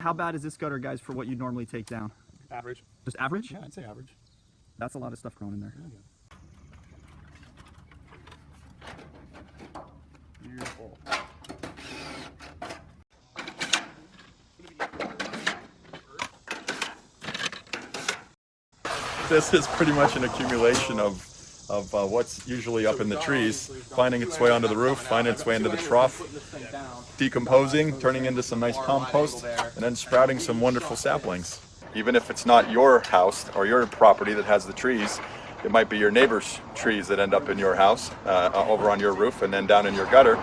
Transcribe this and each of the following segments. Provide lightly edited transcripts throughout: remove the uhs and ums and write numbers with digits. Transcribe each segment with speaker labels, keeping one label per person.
Speaker 1: How bad is this gutter, guys, for what you normally take down?
Speaker 2: Average.
Speaker 1: Just average?
Speaker 2: Yeah, I'd say average.
Speaker 1: That's a lot of stuff growing in there.
Speaker 2: Beautiful.
Speaker 3: This is pretty much an accumulation of what's usually up in the trees, finding its way onto the roof, finding its way into the trough, decomposing, turning into some nice compost, and then sprouting some wonderful saplings. Even if it's not your house or your property that has the trees, it might be your neighbor's trees that end up in your house, over on your roof and then down in your gutter.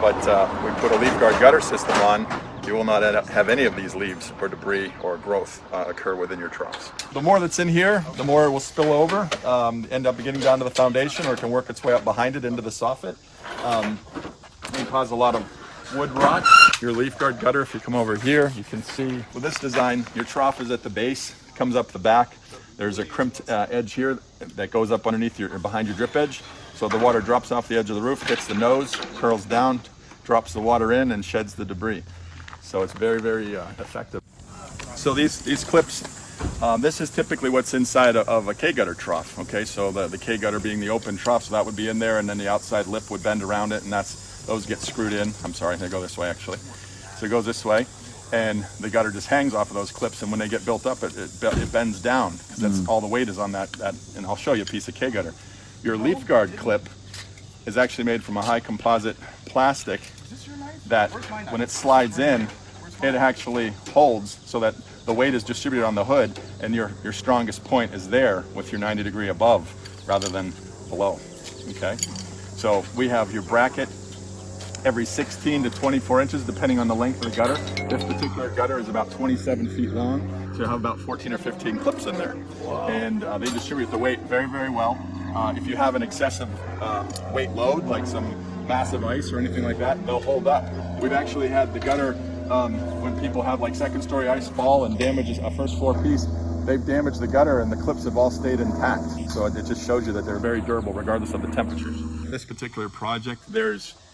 Speaker 3: But we put a LeafGuard gutter system on, you will not have any of these leaves or debris or growth occur within your troughs. The more that's in here, the more it will spill over, end up getting down to the foundation, or it can work its way up behind it into the soffit. It can cause a lot of wood rot. Your LeafGuard gutter, if you come over here, you can see with this design, your trough is at the base, comes up the back. There's a crimped edge here that goes up underneath behind your drip edge. So the water drops off the edge of the roof, hits the nose, curls down, drops the water in, and sheds the debris. So it's very, very effective. So these clips, this is typically what's inside of a K-gutter trough, okay? So the K-gutter being the open trough, so that would be in there, and then the outside lip would bend around it, and those get screwed in. I'm sorry, they go this way actually. So it goes this way, and the gutter just hangs off of those clips, and when they get built up, it bends down, because that's all the weight is on that, and I'll show you a piece of K-gutter. Your LeafGuard clip is actually made from a high composite plastic that when it slides in, it actually holds so that the weight is distributed on the hood, and your strongest point is there with your 90 degree above rather than below, okay? So we have your bracket every 16 to 24 inches depending on the length of the gutter. This particular gutter is about 27 feet long, so you have about 14 or 15 clips in there. And they distribute the weight very, very well. If you have an excessive weight load, like some massive ice or anything like that, they'll hold up. We've actually had the gutter, when people have like second story ice fall and damages a first floor piece, they've damaged the gutter and the clips have all stayed intact. So it just shows you that they're very durable regardless of the temperatures. This particular project,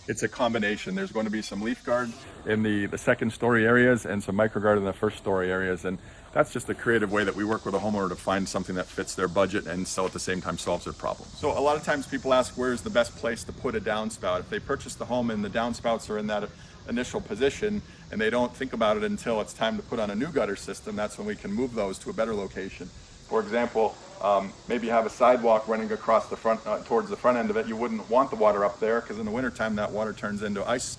Speaker 3: it's a combination. There's going to be some LeafGuard in the second story areas and some microguard in the first story areas. And that's just a creative way that we work with a homeowner to find something that fits their budget and still at the same time solves their problem. So a lot of times people ask, where's the best place to put a downspout? If they purchase the home and the downspouts are in that initial position and they don't think about it until it's time to put on a new gutter system, that's when we can move those to a better location. For example, maybe you have a sidewalk running across the front, towards the front end of it. You wouldn't want the water up there because in the wintertime that water turns into ice,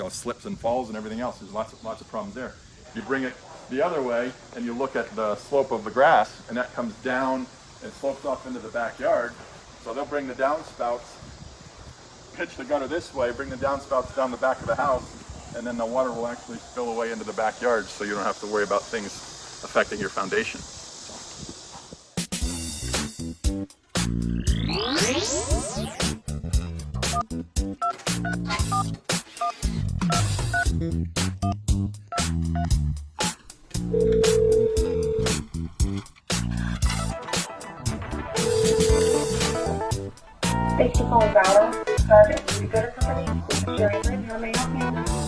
Speaker 3: slips and falls and everything else. There's lots of problems there. You bring it the other way and you look at the slope of the grass, and that comes down and slopes off into the backyard. So they'll bring the downspouts, pitch the gutter this way, bring the downspouts down the back of the house, and then the water will actually spill away into the backyard, so you don't have to worry about things affecting your foundation.
Speaker 4: Thanks for calling LeafGuard of Lake Erie. How may I help you?